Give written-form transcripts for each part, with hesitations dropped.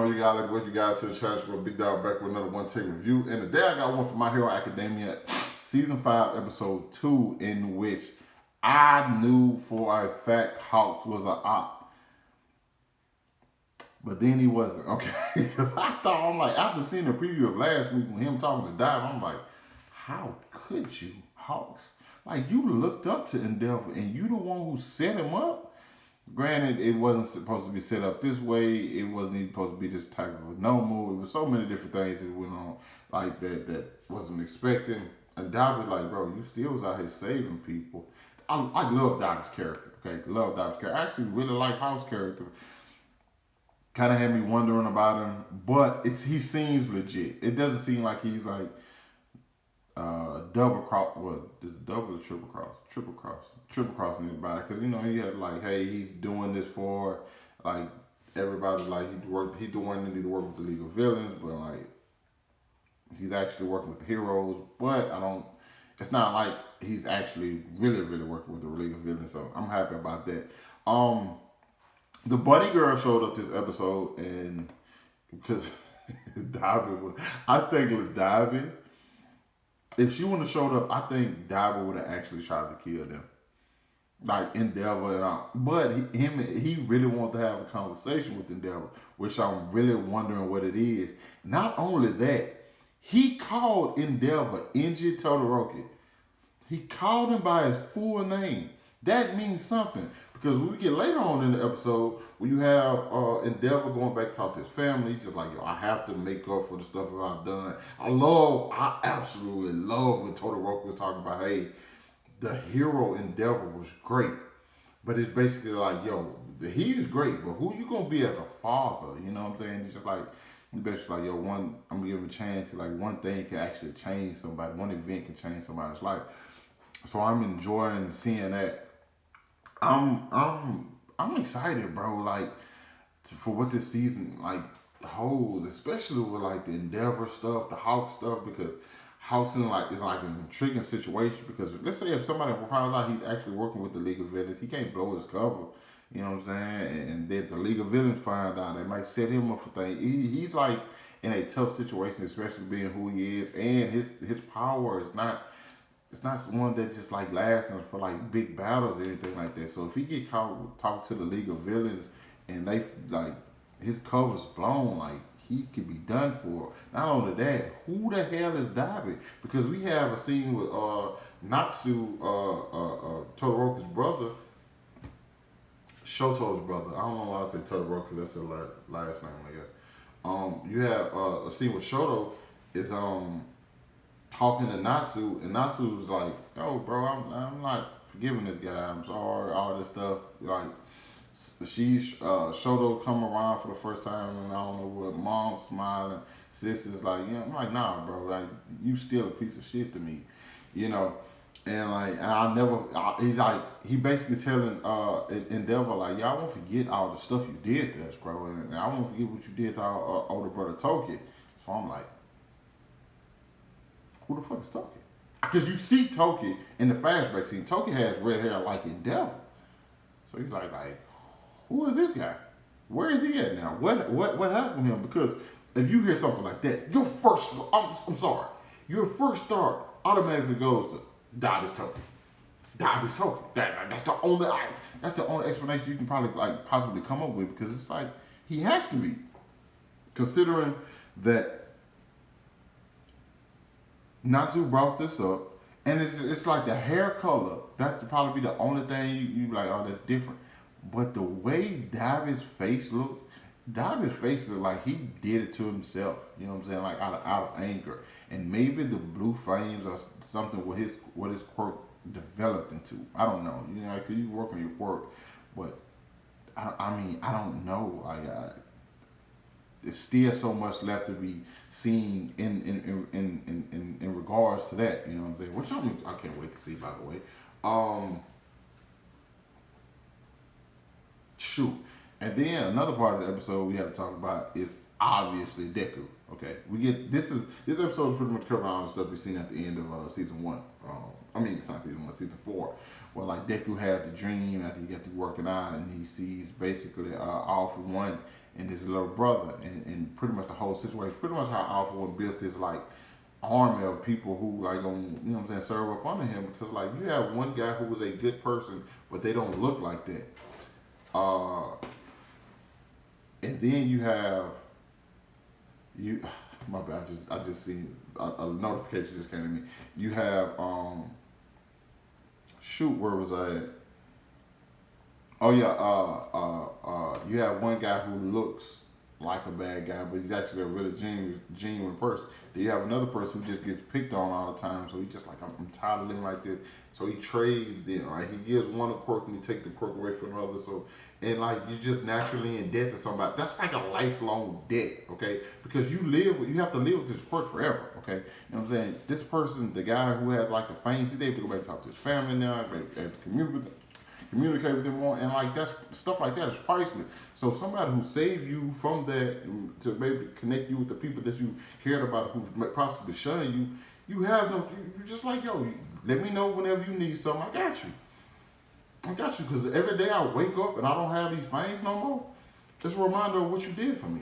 on, you guys? Welcome you guys to the channel. For Big Dog back with another one take review. And today I got one from My Hero Academia, season 5, episode 2, in which I knew for a fact Hawks was an op, but then he wasn't. Okay, because I thought, I'm like, after seeing the preview of last week when him talking to Dive, I'm like, how could you, Hawks? Like, you looked up to Endeavor, and you the one who set him up. Granted, it wasn't supposed to be set up this way. It wasn't even supposed to be this type of a Nomu. It was so many different things that went on like that wasn't expecting. And Davi's like, bro, you still was out here saving people. I love Davi's character. Okay, love Davi's character. I actually really like Hawk's character. Kind of had me wondering about him, but he seems legit. It doesn't seem like he's like double cross. What is it, double or triple cross? Triple crossing everybody, because you know he had like, hey, he's doing this for like everybody, like he's the one that need to work with the League of Villains, but like he's actually working with the heroes. But it's not like he's actually really working with the League of Villains, so I'm happy about that. The bunny girl showed up this episode, and because I think David, if she wouldn't have showed up, I think David would have actually tried to kill them. Like Endeavor and all. But he really wanted to have a conversation with Endeavor, which I'm really wondering what it is. Not only that, he called Endeavor Inji Todoroki. He called him by his full name. That means something. Because when we get later on in the episode, when you have Endeavor going back to talk to his family, he's just like, yo, I have to make up for the stuff that I've done. I absolutely love when Todoroki was talking about, hey, the hero Endeavor was great. But it's basically like, yo, he's great, but who you gonna be as a father? You know what I'm saying? It's just like, he's basically like, yo, I'm gonna give him a chance. Like, one thing can actually change somebody. One event can change somebody's life. So I'm enjoying seeing that. I'm excited, bro. Like, for what this season like holds, especially with like the Endeavor stuff, the Hawk stuff, because Hawks is like an intriguing situation. Because let's say if somebody finds out he's actually working with the League of Villains, he can't blow his cover. You know what I'm saying? And then the League of Villains find out, they might set him up for things. He's like in a tough situation, especially being who he is, and his power is not. It's not one that just like lasts for like big battles or anything like that. So if he get caught talking to the League of Villains and they like his cover's blown, like he could be done for. Not only that, who the hell is Dabi? Because we have a scene with Natsu, Todoroki's brother, Shoto's brother. I don't know why I say Todoroki, that's his last name, I guess. You have a scene with Shoto is talking to Natsu, and Natsu's like, "Yo, bro, I'm not forgiving this guy. I'm sorry, all this stuff." Like, she's Shoto come around for the first time, and I don't know what. Mom smiling, sis is like, "Yeah." I'm like, "Nah, bro. Like, you still a piece of shit to me, you know." And like, he's like, he basically telling Endeavor like, "Y'all won't forget all the stuff you did to us, bro, and I won't forget what you did to our older brother Toki." So I'm like, who the fuck is Toki? Because you see Toki in the flashback scene. Toki has red hair like Endeavor. So he's like, who is this guy? Where is he at now? What happened to him? Because if you hear something like that, your first thought automatically goes to Dabi's Toki. Dabi's Toki. That's the only explanation you can probably like possibly come up with, because it's like he has to be, considering that Natsu brought this up, and it's like the hair color. That's probably be the only thing you like, oh, that's different. But the way David's face looked like he did it to himself. You know what I'm saying? Like out of anger, and maybe the blue flames or something what his quirk developed into. I don't know. You know, because you work on your quirk, but I mean, I don't know. There's still so much left to be seen in regards to that. You know what I'm saying? Which I can't wait to see, by the way. Shoot. And then another part of the episode we have to talk about is obviously Deku. Okay, we get this episode is pretty much covering all the stuff we've seen at the end of season 1. It's not season 1, season 4. Where like Deku had the dream after he got to working out, and he sees basically All For One and his little brother, and pretty much the whole situation. Pretty much how Alpha One built this like army of people who like on you know what I'm saying serve up under him, because like you have one guy who was a good person, but they don't look like that. And then you have you. My bad. I just seen a notification just came to me. You have shoot, where was I at? Oh yeah, you have one guy who looks like a bad guy, but he's actually a really genuine person. Then you have another person who just gets picked on all the time, so he's just like, I'm tired of living like this. So he trades them, right? He gives one a quirk and he takes the quirk away from another. So, and like you're just naturally in debt to somebody. That's like a lifelong debt, okay? Because you have to live with this quirk forever, okay? You know what I'm saying? This person, the guy who had like the fangs, he's able to go back and talk to his family now, able to communicate with them more, and like that's stuff like that is priceless. So somebody who saved you from that to maybe connect you with the people that you cared about who's possibly shunned you, you have no. You're just like, yo, let me know whenever you need something. I got you. I got you, because every day I wake up and I don't have these fangs no more. It's a reminder of what you did for me.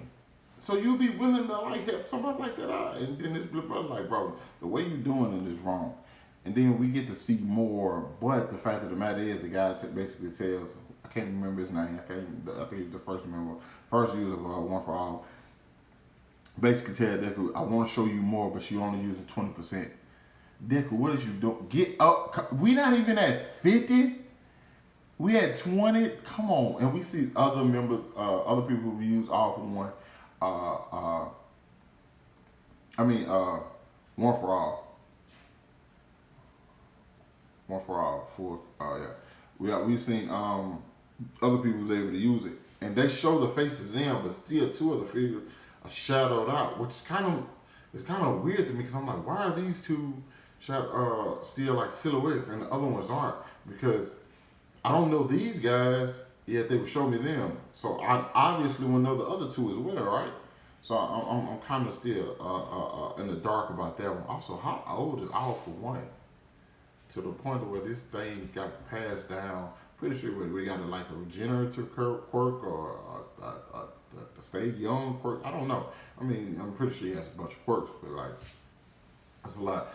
So you'll be willing to like help somebody like that out, and then this brother like, bro, the way you doing it is wrong. And then we get to see more, but the fact of the matter is, the guy basically tells, I can't remember his name, I think he's the first user of One For All, basically tell Deku, I want to show you more, but you only using 20%. Deku, what is you doing? Get up. We not even at 50. We at 20. Come on. And we see other members, other people who use All For One. One For All. One For All. We've seen other people was able to use it, and they show the faces in, but still two of the figures are shadowed out, which is kind of weird to me, because I'm like, why are these two still like silhouettes and the other ones aren't? Because I don't know these guys yet. They would show me them, so I obviously will know the other two as well, right? So I'm kind of still in the dark about that one. Also, how old is All For One? To the point where this thing got passed down. Pretty sure we got like a regenerative quirk or a stay young quirk. I don't know. I mean, I'm pretty sure he has a bunch of quirks, but like, that's a lot.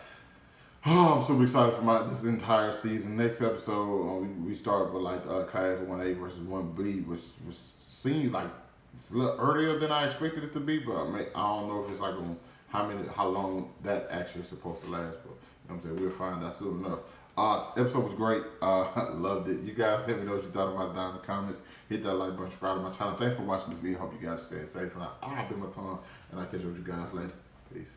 Oh, I'm super excited for this entire season. Next episode, we start with like class 1A versus 1B, which seems like it's a little earlier than I expected it to be, but I don't know if it's like how long that actually is supposed to last, but you know what I'm saying, we'll find out soon enough. Episode was great. Loved it. You guys let me know what you thought about it down in the comments. Hit that like button, subscribe to my channel. Thanks for watching the video. Hope you guys stay safe. And I'll be my tongue, and I'll catch up with you guys later. Peace.